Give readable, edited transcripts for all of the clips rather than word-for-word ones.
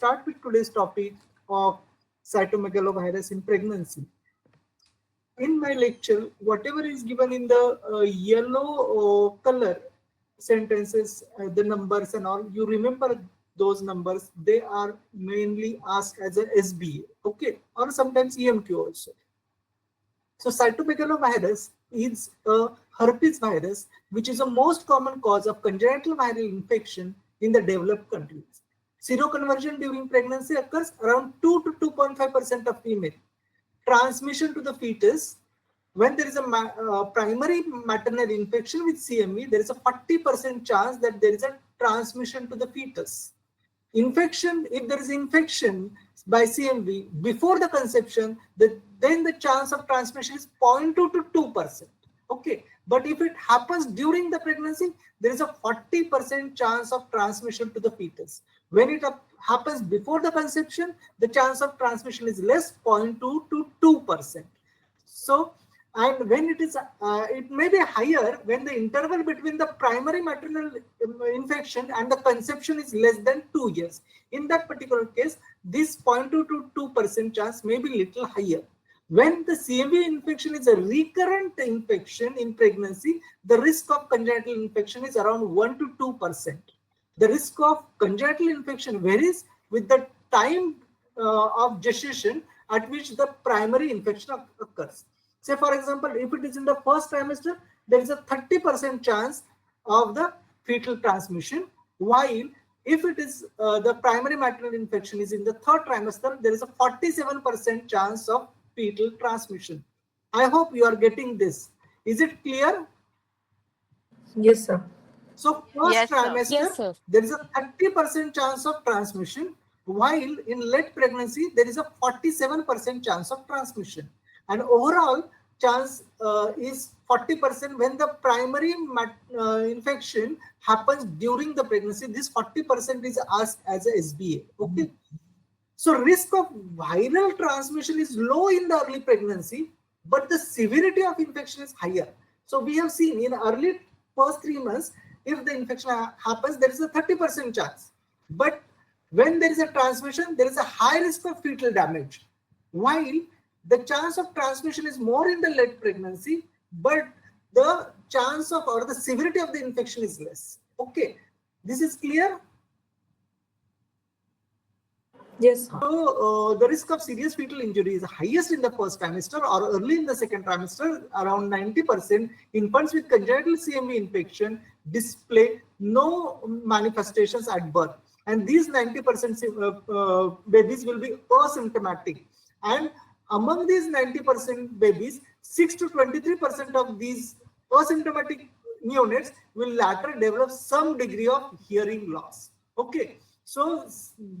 start with today's topic of cytomegalovirus in pregnancy. In my lecture, whatever is given in the yellow color sentences, the numbers and all, you remember those numbers. They are mainly asked as a SBA, okay, or sometimes EMQ also. So cytomegalovirus is a herpes virus, which is the most common cause of congenital viral infection in the developed countries. Seroconversion during pregnancy occurs around 2 to 2.5% of female. Transmission to the fetus, when there is a primary maternal infection with CMV, there is a 40% chance that there is a transmission to the fetus. Infection, if there is infection by CMV before the conception, then the chance of transmission is 0.2 to 2%. Okay, but if it happens during the pregnancy, there is a 40% chance of transmission to the fetus. When it happens before the conception, the chance of transmission is less, 0.2 to 2%. So, and when it is, it may be higher when the interval between the primary maternal infection and the conception is less than 2 years. In that particular case, this 0.2 to 2% chance may be little higher. When the CMV infection is a recurrent infection in pregnancy, the risk of congenital infection is around 1 to 2%. The risk of congenital infection varies with the time of gestation at which the primary infection occurs. Say, for example, if it is in the first trimester, there is a 30% chance of the fetal transmission, while if it is the primary maternal infection is in the third trimester, there is a 47% chance of fetal transmission. I hope you are getting this. Is it clear? Yes, sir. So first trimester, Yes, sir. there is a 30% chance of transmission, while in late pregnancy, there is a 47% chance of transmission. And overall chance is 40% when the primary infection happens during the pregnancy. This 40% is asked as a SBA. Okay. So risk of viral transmission is low in the early pregnancy, but the severity of infection is higher. So we have seen in early first 3 months, if the infection happens, there is a 30% chance. But when there is a transmission, there is a high risk of fetal damage. While the chance of transmission is more in the late pregnancy, but the chance of or the severity of the infection is less. Okay, this is clear? Yes. So the risk of serious fetal injury is highest in the first trimester or early in the second trimester. Around 90% infants with congenital CMV infection display no manifestations at birth, and these 90% babies will be asymptomatic. And among these 90% babies, 6 to 23% of these asymptomatic neonates will later develop some degree of hearing loss. Okay, so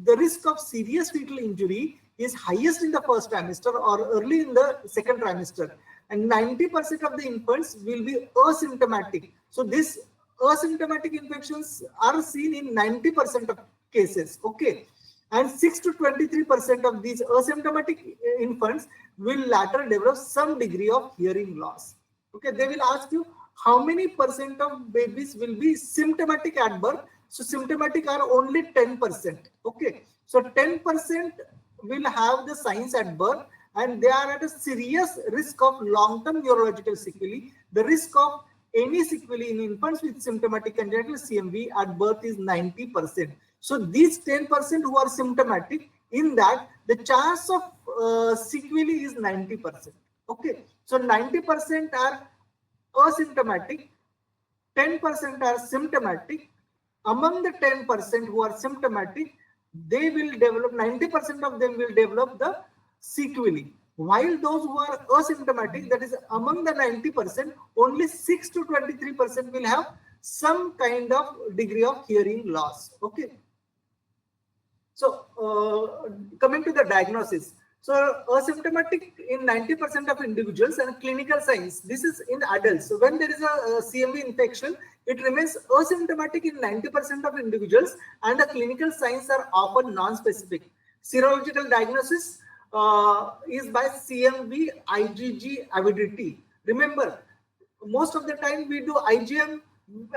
the risk of serious fetal injury is highest in the first trimester or early in the second trimester, and 90% of the infants will be asymptomatic. So these asymptomatic infections are seen in 90% of cases. Okay. And 6 to 23% of these asymptomatic infants will later develop some degree of hearing loss. Okay, they will ask you how many percent of babies will be symptomatic at birth. So symptomatic are only 10%. Okay, so 10% will have the signs at birth, and they are at a serious risk of long-term neurological sequelae. The risk of any sequelae in infants with symptomatic congenital CMV at birth is 90%. So these 10% who are symptomatic, in that the chance of sequelae is 90%. Okay, so 90% are asymptomatic, 10% are symptomatic. Among the 10% who are symptomatic, they will develop, 90% of them will develop the sequelae. While those who are asymptomatic, that is among the 90%, only 6 to 23% will have some kind of degree of hearing loss. Okay. So coming to the diagnosis. So asymptomatic in 90% of individuals, and clinical signs, this is in adults. So when there is a CMV infection, it remains asymptomatic in 90% of individuals, and the clinical signs are often non-specific. Serological diagnosis is by CMV IgG avidity. Remember, most of the time we do IgM,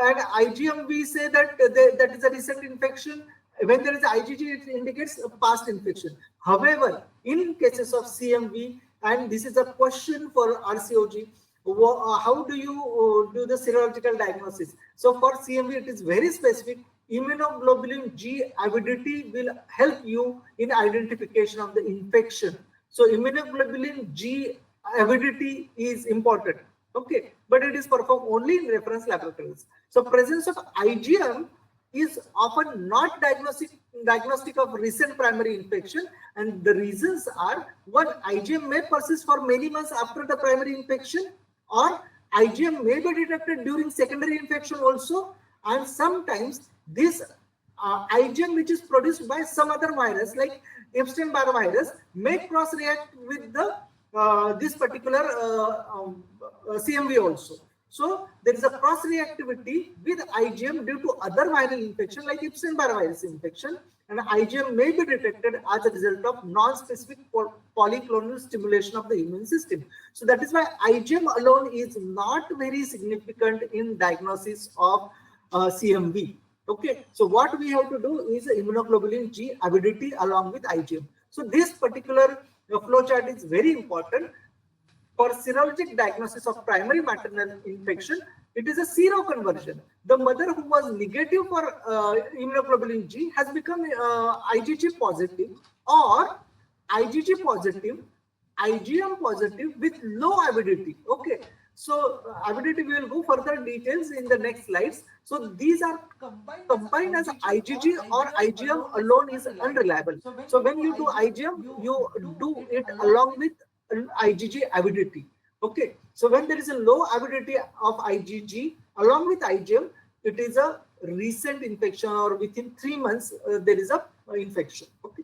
and IgM we say that that is a recent infection, when there is IgG, it indicates a past infection. However, in cases of CMV, and this is a question for RCOG, how do you do the serological diagnosis? So for CMV, it is very specific. Immunoglobulin G avidity will help you in identification of the infection. So immunoglobulin G avidity is important. Okay, but it is performed only in reference laboratories. So presence of IgM is often not diagnostic of recent primary infection, and the reasons are: one, IgM may persist for many months after the primary infection, or IgM may be detected during secondary infection also, and sometimes this IgM which is produced by some other virus like Epstein-Barr virus may cross-react with the this particular CMV also. So there is a cross-reactivity with IgM due to other viral infection like Epstein-Barr virus infection, and IgM may be detected as a result of non-specific polyclonal stimulation of the immune system. So that is why IgM alone is not very significant in diagnosis of CMV. Okay, so what we have to do is immunoglobulin G avidity along with IgM. So this particular flow chart is very important. For serologic diagnosis of primary maternal infection, it is a seroconversion. The mother who was negative for immunoglobulin G has become IgG positive, or IgG positive, IgM positive with low avidity. Okay, so avidity we will go further details in the next slides. So these are combined as IgG or IgM alone is unreliable. So when you do IgM, you do it along with IgG avidity. Okay, so when there is a low avidity of IgG along with IgM, it is a recent infection, or within 3 months there is a infection. Okay,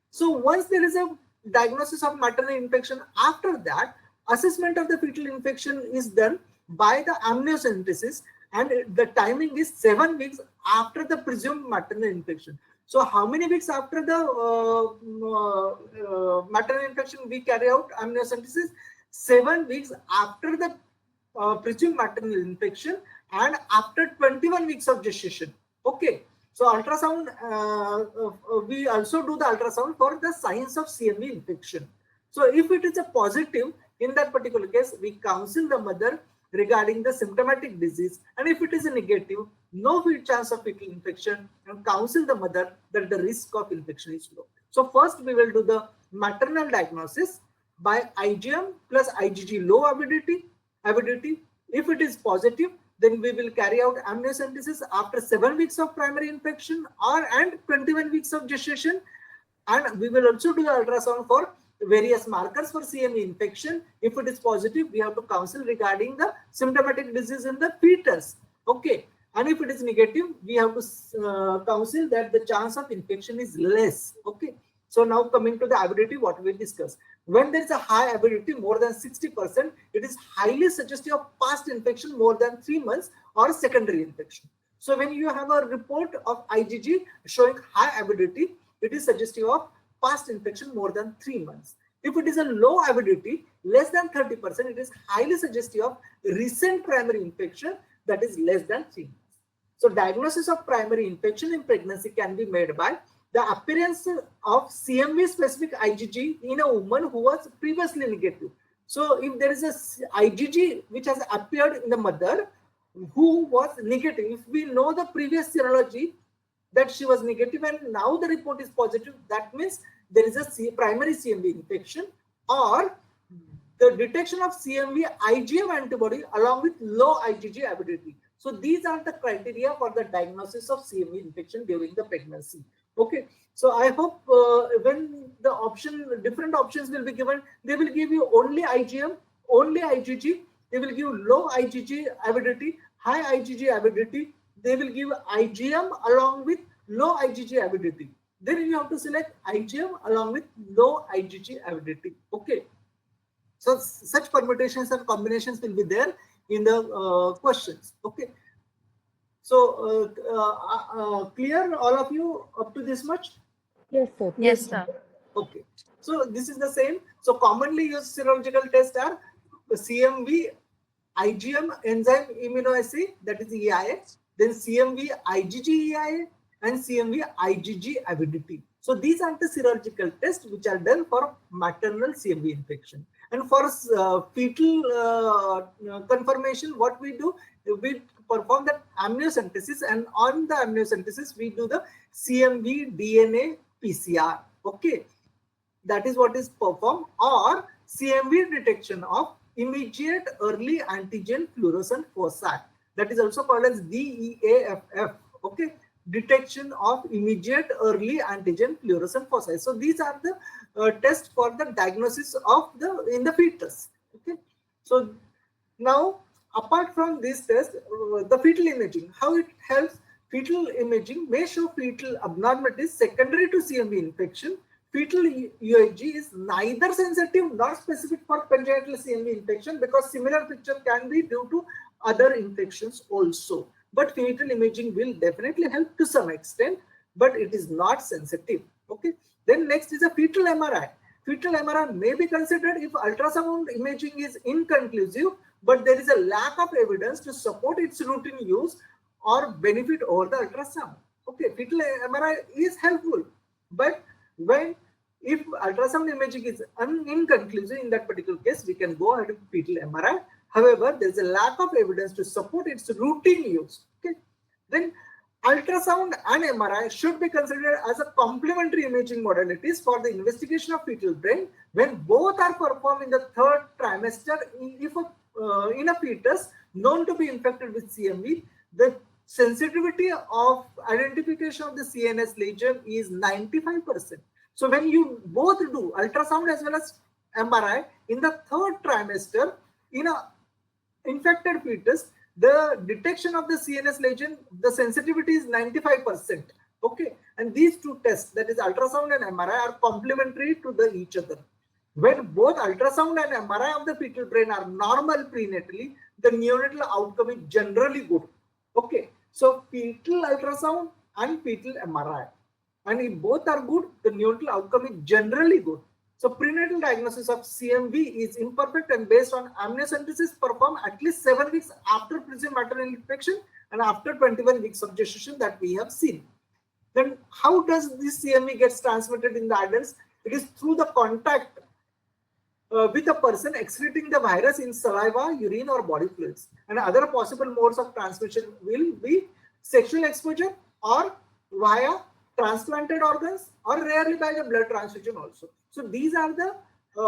so once there is a diagnosis of maternal infection, after that assessment of the fetal infection is done by the amniocentesis, and the timing is 7 weeks after the presumed maternal infection. So how many weeks after the maternal infection we carry out amniocentesis? 7 weeks after the presumed maternal infection and after 21 weeks of gestation. Okay, so ultrasound, we also do the ultrasound for the signs of CMV infection. So if it is a positive, in that particular case, we counsel the mother regarding the symptomatic disease, and if it is a negative, no chance of fetal infection, and counsel the mother that the risk of infection is low. So first we will do the maternal diagnosis by IgM plus IgG low avidity. If it is positive, then we will carry out amniocentesis after 7 weeks of primary infection and 21 weeks of gestation, and we will also do the ultrasound for various markers for CMV infection. If it is positive, we have to counsel regarding the symptomatic disease in the fetus. Okay, and if it is negative, we have to counsel that the chance of infection is less. Okay, so now coming to the avidity, what we discuss. When there is a high avidity more than 60%, it is highly suggestive of past infection more than 3 months or secondary infection. So when you have a report of IgG showing high avidity, it is suggestive of past infection more than 3 months. If it is a low avidity, less than 30%, it is highly suggestive of recent primary infection, that is less than 3 months. So diagnosis of primary infection in pregnancy can be made by the appearance of CMV specific IgG in a woman who was previously negative. So if there is a IgG which has appeared in the mother who was negative, if we know the previous serology that she was negative and now the report is positive, that means there is a primary CMV infection, or the detection of CMV IgM antibody along with low IgG avidity. So these are the criteria for the diagnosis of CMV infection during the pregnancy. Okay, so I hope when the different options will be given, they will give you only IgM, only IgG, they will give low IgG avidity, high IgG avidity, they will give IgM along with low IgG avidity. Then you have to select IgM along with low IgG avidity. Okay, so such permutations and combinations will be there in the questions. Okay, so clear all of you up to this much? Yes, sir. Yes, sir. Okay, so this is the same. So commonly used serological tests are CMV IgM enzyme immunoassay, that is EIA, then CMV IgG EIA, and CMV IgG avidity. So these are the serological tests which are done for maternal CMV infection. And for fetal confirmation, what we do, we perform the amniocentesis, and on the amniocentesis we do the CMV DNA PCR. Okay, that is what is performed, or CMV detection of immediate early antigen fluorescent foci. That is also called as DEAFF. Okay, detection of immediate early antigen fluorescent foci. So these are the tests for the diagnosis of in the fetus. Okay, so now apart from this test, the fetal imaging, how it helps. Fetal imaging may show fetal abnormalities secondary to CMV infection. Fetal UAG is neither sensitive nor specific for congenital CMV infection, because similar picture can be due to other infections also. But fetal imaging will definitely help to some extent, but it is not sensitive. Okay. Then next is a fetal MRI. Fetal MRI may be considered if ultrasound imaging is inconclusive, but there is a lack of evidence to support its routine use or benefit over the ultrasound. Okay, fetal MRI is helpful, but if ultrasound imaging is inconclusive, in that particular case, we can go ahead with fetal MRI. However, there is a lack of evidence to support its routine use. Okay, then ultrasound and MRI should be considered as a complementary imaging modalities for the investigation of fetal brain when both are performed in the third trimester. If in a fetus known to be infected with CMV, the sensitivity of identification of the CNS lesion is 95%. So when you both do ultrasound as well as MRI in the third trimester in a infected fetus, the detection of the CNS lesion, the sensitivity is 95%. Okay, and these two tests, that is ultrasound and MRI, are complementary to each other. When both ultrasound and MRI of the fetal brain are normal prenatally, the neonatal outcome is generally good. Okay, so fetal ultrasound and fetal MRI, and if both are good, the neonatal outcome is generally good. So prenatal diagnosis of CMV is imperfect and based on amniocentesis performed at least 7 weeks after presumed maternal infection and after 21 weeks of gestation that we have seen. Then how does this CMV gets transmitted in the adults? It is through the contact with a person excreting the virus in saliva, urine or body fluids. And other possible modes of transmission will be sexual exposure or via transplanted organs or rarely by the blood transfusion also. So these are the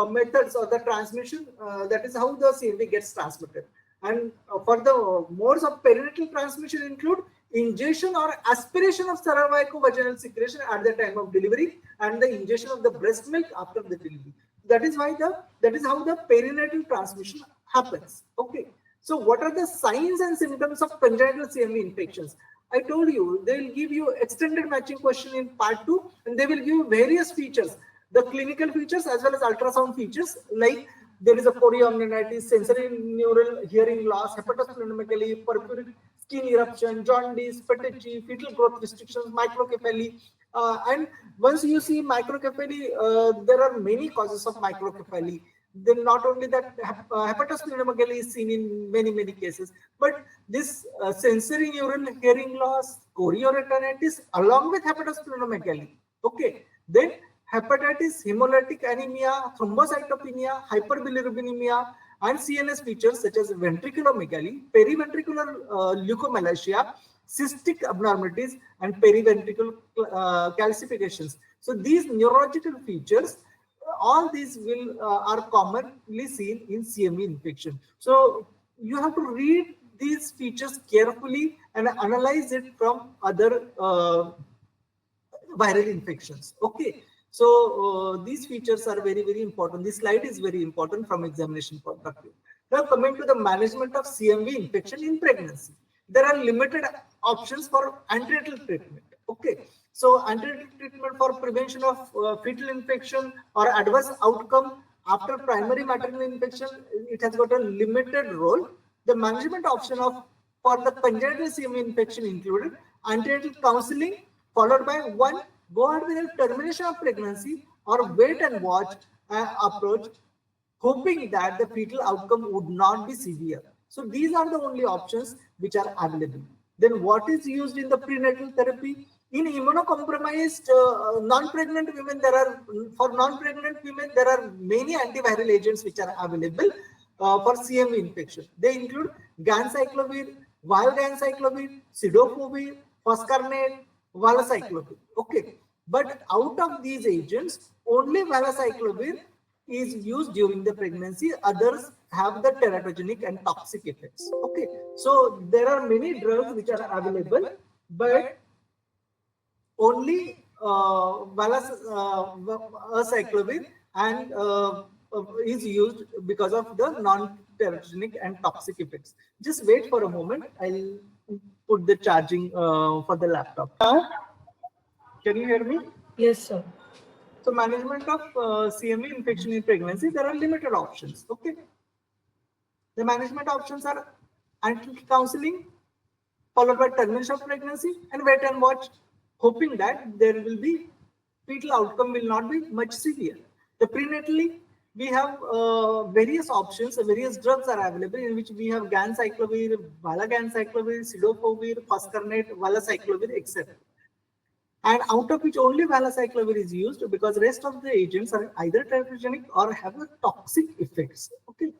methods of the transmission. That is how the CMV gets transmitted. And for the modes of perinatal transmission include ingestion or aspiration of cervicovaginal secretion at the time of delivery and the ingestion of the breast milk after the delivery. That is how the perinatal transmission happens. Okay. So what are the signs and symptoms of congenital CMV infections? I told you they will give you extended matching question in part 2, and they will give you various features, the clinical features as well as ultrasound features, like there is a chorioamnionitis, sensory neural hearing loss, hepatosplenomegaly, purpuric skin eruption, jaundice, petechiae, fetal growth restrictions, microcephaly. And once you see microcephaly, there are many causes of microcephaly. Then not only that, hepatosplenomegaly is seen in many cases, but this sensory neural hearing loss, chorioretinitis, along with hepatosplenomegaly. Okay, then hepatitis, hemolytic anemia, thrombocytopenia, hyperbilirubinemia, and CNS features such as ventriculomegaly, periventricular leukomalacia, cystic abnormalities, and periventricular calcifications. So these neurological features, all these are commonly seen in CMV infection. So you have to read these features carefully and analyze it from other viral infections. Okay. So these features are very important. This slide is very important from examination point of view. Now coming to the management of CMV infection in pregnancy, there are limited options for antenatal treatment. Okay, so antenatal treatment for prevention of fetal infection or adverse outcome after primary maternal infection, it has got a limited role. The management option for the congenital CMV infection included antenatal counseling, followed by one, go ahead with the termination of pregnancy or wait and watch approach, hoping that the fetal outcome would not be severe. So these are the only options which are available. Then what is used in the prenatal therapy? In immunocompromised non-pregnant women, for non-pregnant women, there are many antiviral agents which are available for CMV infection. They include ganciclovir, valganciclovir, cidofovir, foscarnet, valacyclovir. Okay, but out of these agents, only valacyclovir is used during the pregnancy. Others have the teratogenic and toxic effects. Okay, so there are many drugs which are available, but only valacyclovir and is used because of the non-teratogenic and toxic effects. Just wait for a moment. I'll put the charging for the laptop. Can you hear me? Yes, sir. So management of CMV infection in pregnancy, there are limited options. Okay. The management options are antinatal counseling, followed by termination of pregnancy, and wait and watch, hoping that there will be fetal outcome will not be much severe. The prenatally, we have various options, various drugs are available in which we have ganciclovir, valganciclovir, cidofovir, foscarnet, valacyclovir, etc. And out of which only valacyclovir is used because rest of the agents are either teratogenic or have a toxic effects. Okay,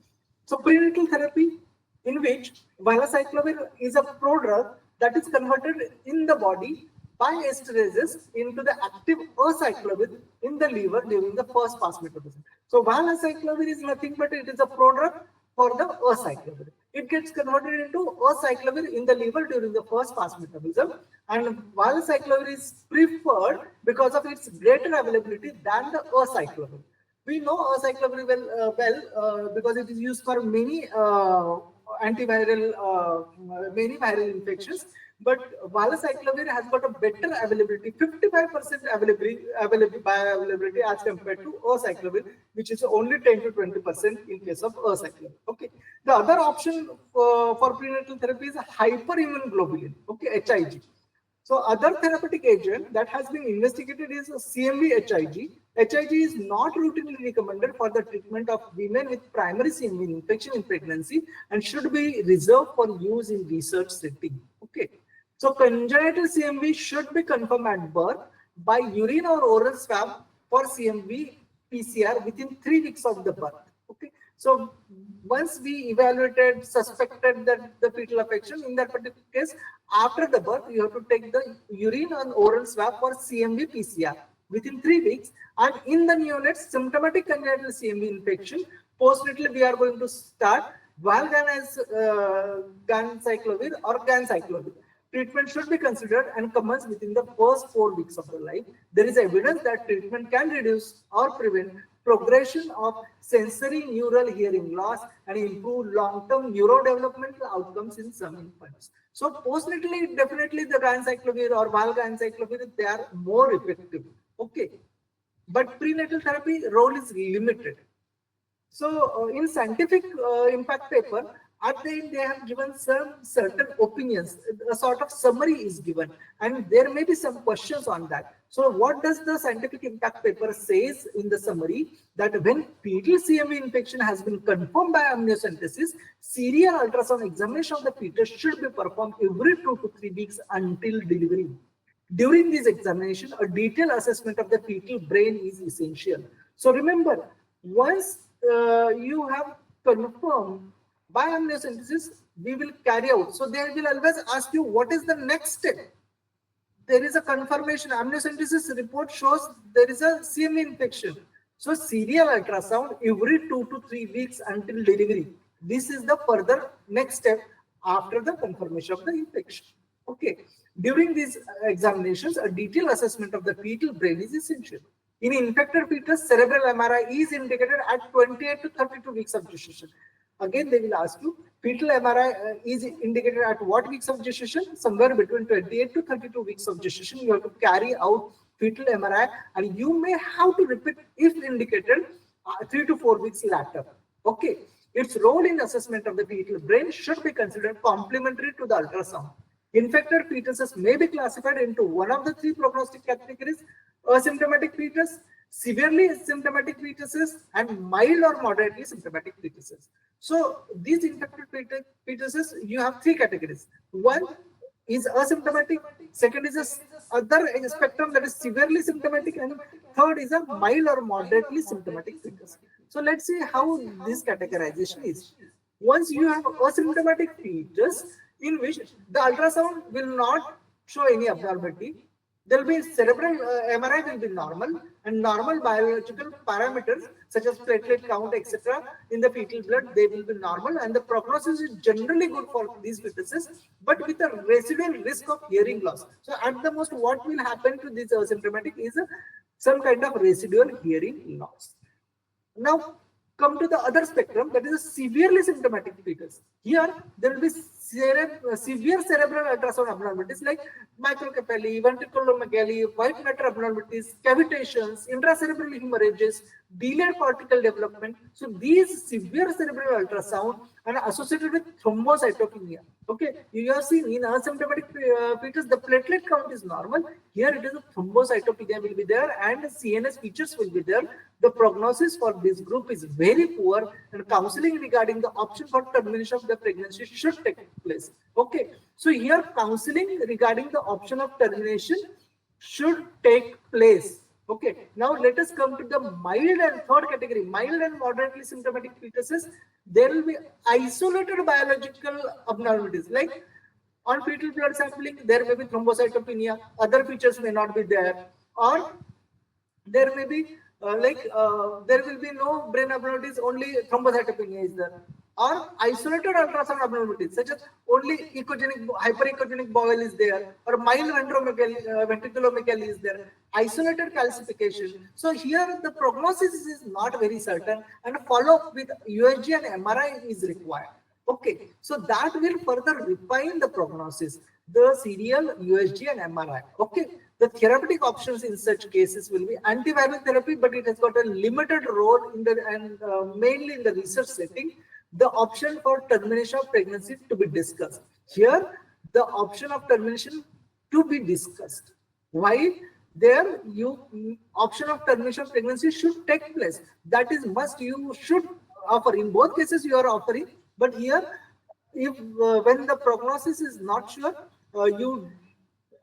so prenatal therapy, in which valacyclovir is a prodrug that is converted in the body by esterases into the active acyclovir in the liver during the first pass metabolism. So valacyclovir is nothing but it is a prodrug for the acyclovir. It gets converted into acyclovir in the liver during the first pass metabolism, and valacyclovir is preferred because of its greater availability than the acyclovir. We know acyclovir well because it is used for many antiviral, many viral infections. But valacyclovir has got a better availability, 55% availability as compared to acyclovir, which is only 10 to 20% in case of acyclovir. Okay. The other option for prenatal therapy is hyperimmunoglobulin. Okay, HIG. So other therapeutic agent that has been investigated is CMV-HIG. HIG is not routinely recommended for the treatment of women with primary CMV infection in pregnancy and should be reserved for use in research setting. Okay. So congenital CMV should be confirmed at birth by urine or oral swab for CMV PCR within 3 weeks of the birth. Okay. So once we suspected that the fetal affection, in that particular case, after the birth, you have to take the urine and oral swab for CMV PCR within 3 weeks. And in the neonates, symptomatic congenital CMV infection, postnatally we are going to start valganciclovir or ganciclovir. Treatment should be considered and commence within the first 4 weeks of the life. There is evidence that treatment can reduce or prevent progression of sensory neural hearing loss and improve long-term neurodevelopmental outcomes in some infants. So postnatally, definitely the ganciclovir or valganciclovir, they are more effective. Okay, but prenatal therapy role is limited. So in scientific impact paper, at the end they have given some certain opinions, a sort of summary is given, and there may be some questions on that. So what does the scientific impact paper says in the summary? That when fetal CMV infection has been confirmed by amniocentesis, serial ultrasound examination of the fetus should be performed every 2 to 3 weeks until delivery. During this examination, a detailed assessment of the fetal brain is essential. So remember, once you have confirmed by amniocentesis, we will carry out. So they will always ask you, what is the next step? There is a confirmation. Amniocentesis report shows there is a CMV infection. So serial ultrasound every 2 to 3 weeks until delivery. This is the further next step after the confirmation of the infection. Okay. During these examinations, a detailed assessment of the fetal brain is essential. In infected fetus, cerebral MRI is indicated at 28 to 32 weeks of gestation. Again, they will ask you, fetal MRI is indicated at what weeks of gestation? Somewhere between 28 to 32 weeks of gestation, you have to carry out fetal MRI, and you may have to repeat if indicated 3 to 4 weeks later. Okay. Its role in assessment of the fetal brain should be considered complementary to the ultrasound. Infected fetuses may be classified into one of the 3 prognostic categories: asymptomatic fetus, severely symptomatic fetuses, and mild or moderately symptomatic fetuses. So these infected fetuses, you have 3 categories. One, is asymptomatic, second is a other spectrum that is severely symptomatic, and third is a mild or moderately symptomatic fetus. So let's see how this categorization is. Once you have asymptomatic fetus in which the ultrasound will not show any abnormality, there will be cerebral MRI will be normal, and normal biological parameters such as platelet count, etc. in the fetal blood, they will be normal, and the prognosis is generally good for these fetuses, but with a residual risk of hearing loss. So at the most, what will happen to this asymptomatic is some kind of residual hearing loss. Now come to the other spectrum, that is a severely symptomatic fetus. Here there will be severe cerebral ultrasound abnormalities like microcephaly, ventriculomegaly, white matter abnormalities, cavitations, intracerebral hemorrhages, delayed cortical development. So these severe cerebral ultrasound are associated with thrombocytopenia. Okay, you have seen in asymptomatic fetus the platelet count is normal. Here it is a thrombocytopenia will be there and CNS features will be there. The prognosis for this group is very poor, and counseling regarding the option for termination of the pregnancy should take place. Okay, so here counseling regarding the option of termination should take place. Okay, now let us come to the mild and third category, mild and moderately symptomatic fetuses. There will be isolated biological abnormalities like on fetal blood sampling, there may be thrombocytopenia, other features may not be there, or there may be there will be no brain abnormalities, only thrombocytopenia is there, or isolated ultrasound abnormalities such as only echogenic hyperechogenic bowel is there, or mild ventriculomegaly is there, isolated calcification. So here the prognosis is not very certain, and follow up with USG and MRI is required. Okay, so that will further refine the prognosis, the serial USG and MRI. Okay, the therapeutic options in such cases will be antiviral therapy, but it has got a limited role in the mainly in the research setting. The option for termination of pregnancy to be discussed. Here, the option of termination to be discussed. Why? There, option of termination of pregnancy should take place. That is must. You should offer. In both cases, you are offering. But here, if when the prognosis is not sure, you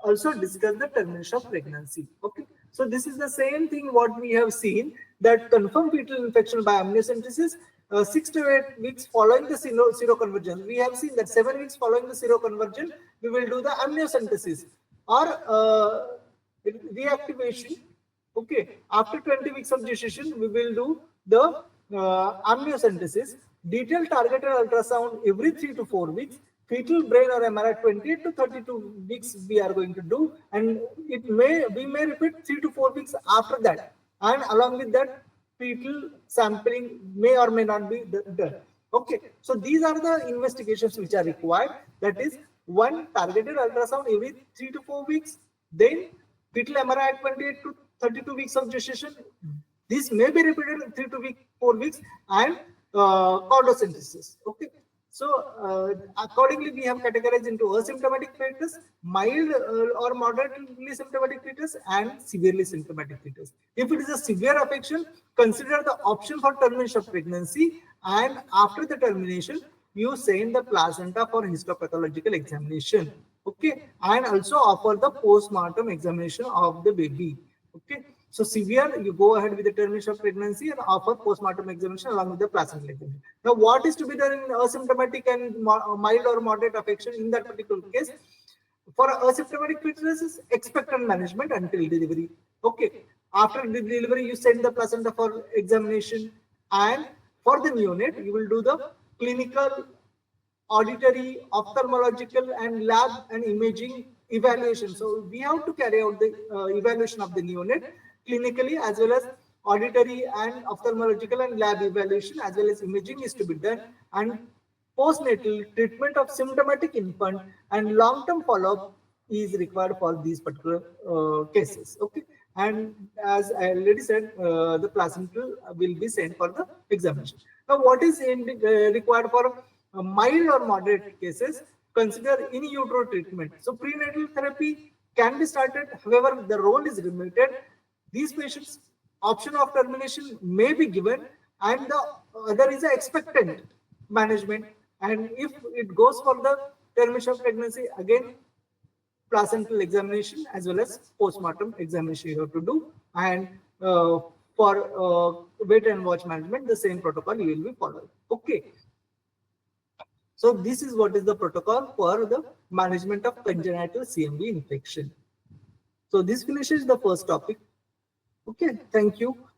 also discuss the termination of pregnancy. Okay, so this is the same thing what we have seen, that confirmed fetal infection by amniocentesis 6 to 8 weeks following the seroconversion. We have seen that 7 weeks following the seroconversion, we will do the amniocentesis or reactivation. Okay, after 20 weeks of gestation, we will do the amniocentesis. Detailed targeted ultrasound every 3 to 4 weeks. Fetal brain or MRI 28 to 32 weeks we are going to do, and we may repeat 3 to 4 weeks after that, and along with that fetal sampling may or may not be done. Okay, so these are the investigations which are required. That is, one targeted ultrasound every 3 to 4 weeks, then fetal MRI at 28 to 32 weeks of gestation. This may be repeated in 3 to 4 weeks, and chondrosynthesis. Okay, so accordingly we have categorized into asymptomatic fetus, mild or moderately symptomatic fetus, and severely symptomatic fetus. If it is a severe affection, consider the option for termination of pregnancy, and after the termination you send the placenta for histopathological examination. Okay, and also offer the post-mortem examination of the baby. Okay, so severe, you go ahead with the termination of pregnancy and offer post-mortem examination along with the placental examination. Now, what is to be done in asymptomatic and mild or moderate affection in that particular case? For asymptomatic fetus, expectant management until delivery. Okay, after the delivery, you send the placenta for examination, and for the neonate, you will do the clinical, auditory, ophthalmological, and lab and imaging evaluation. So we have to carry out the evaluation of the neonate clinically, as well as auditory and ophthalmological and lab evaluation, as well as imaging is to be done, and postnatal treatment of symptomatic infant and long-term follow-up is required for these particular cases. Okay, and as I already said, the placenta will be sent for the examination. Now, what is required for mild or moderate cases? Consider in utero treatment. So prenatal therapy can be started, however the role is limited. These patients, option of termination may be given, and the other is a expectant management, and if it goes for the termination of pregnancy, again placental examination as well as postmortem examination you have to do. And for wait and watch management, the same protocol you will be following. Okay. So this is what is the protocol for the management of congenital CMV infection. So this finishes the first topic. Okay, thank you.